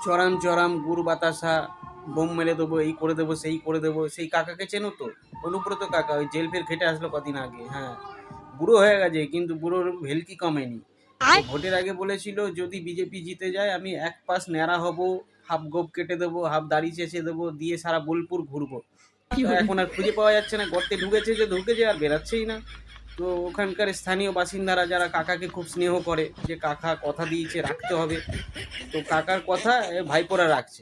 চড়াম চড়াম গুড় বাতাসা বোম মেরে দেবো, এই করে দেবো সেই করে দেবো। সেই কাকাকে চেনো তো? অনুব্রত কাকা, ওই জেল ফের খেটে আসলো কদিন আগে। হ্যাঁ, বুড়ো হয়ে গেছে কিন্তু বুড়োর ভেলকি কমেনি। তো ভোটের আগে বলেছিল যদি বিজেপি জিতে যায় আমি এক পাশ ন্যাড়া হব, হাফ গোপ কেটে দেবো, হাফ দাড়ি চেঁচে দেবো, দিয়ে সারা বোলপুর ঘুরবো। তো এখন আর খুঁজে পাওয়া যাচ্ছে না, গর্তে ঢুকেছে যে ঢুকেছে আর বেরাচ্ছেই না। তো ওখানকার স্থানীয় বাসিন্দারা যারা কাকাকে খুব স্নেহ করে, যে কাকা কথা দিয়েছে রাখতে হবে, তো কাকার কথা ভাইপোরা রাখছে।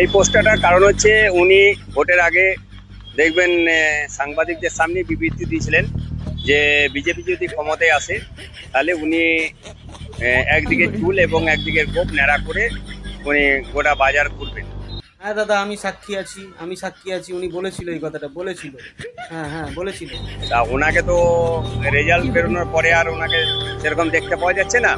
এই পোস্টারটার কারণ হচ্ছে উনি ভোটের আগে দেখবেন সাংবাদিকদের সামনে বিবৃতি দিয়েছিলেন যে বিজেপি যদি ক্ষমতায় আসে তাহলে উনি একদিকে চুল এবং একদিকে গোপ ন্যাড়া করে উনি গোটা বাজার ঘুরবেন। হ্যাঁ দাদা, আমি সাক্ষী আছি, আমি সাক্ষী আছি, উনি বলেছিল এই কথাটা, বলেছিল। হ্যাঁ হ্যাঁ বলেছিল। তা ওনাকে তো রেজাল্ট বেরোনোর পরে আর ওনাকে সেরকম দেখতে পাওয়া যাচ্ছে না।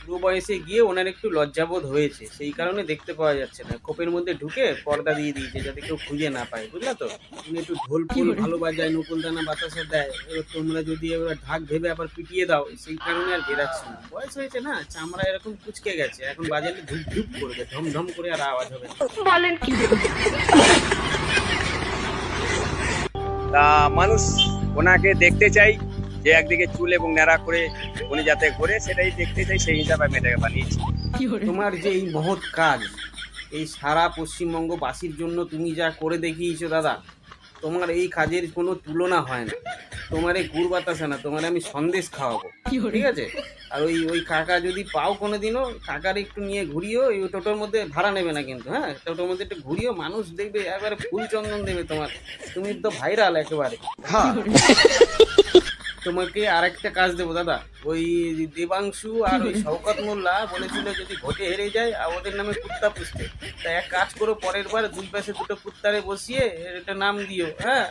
বুড়ো বয়সে গিয়ে ওনার একটু লজ্জাবোধ হয়েছে, সেই কারণে দেখতে পাওয়া যাচ্ছে না। খোপের মধ্যে ঢুকে পর্দা দিয়ে দিয়েছে যাতে কেউ খুঁজে না পায়, বুঝলা তো? উনি একটু ঢোল ফুল ভালো বাজায়, নকুল দানা বাতাসা দেয়। এবার তোমরা যদি এবার ঢাক ভেবে আবার পিটিয়ে দাও, সেই কারণে আর বেরাচ্ছে না। বয়স হয়েছে না, চামড়া এরকম কুচকে গেছে, এখন বাজালে ধুপ ধুপ করবে, ঢম ঢম করে আর আওয়াজ হবে না। তা মানুষ ওনাকে দেখতে চাই যে একদিকে চুল এবং ন্যাড়া করে উনি যাতে ঘোরে, সেটাই দেখতে চাই, সেই হিসাবে আমি এটাকে বানিয়েছি। তোমার যে এই মহৎ কাজ, এই সারা পশ্চিমবঙ্গবাসীর জন্য তুমি যা করে দেখিয়েছো দাদা, তোমার এই কাজের কোনো তুলনা হয় না। তোমার এই গুড় বাতাসা না, তোমার আমি সন্দেশ খাওয়াবো, ঠিক আছে? আর ওই ওই কাকা যদি পাও কোনোদিনও, কাকার একটু নিয়ে ঘুরিও, এই টোটোর মধ্যে ভাড়া নেবে না কিন্তু, হ্যাঁ, টোটোর মধ্যে একটু ঘুরিও, মানুষ দেখবে একবারে ফুল চন্দন দেবে তোমার। তুমি তো ভাইরাল একেবারে। হ্যাঁ, তোমাকে আরেকটা কাজ দেবো দাদা। ওই দেবাংশু আর ওই শওকত মোল্লা বলেছিল যদি ভোটে হেরে যায় আর ওদের নামে কুত্তা পুষতে। তা এক কাজ করো, পরের বার দুই পাশে দুটো কুত্তারে বসিয়ে এটা নাম দিও, হ্যাঁ।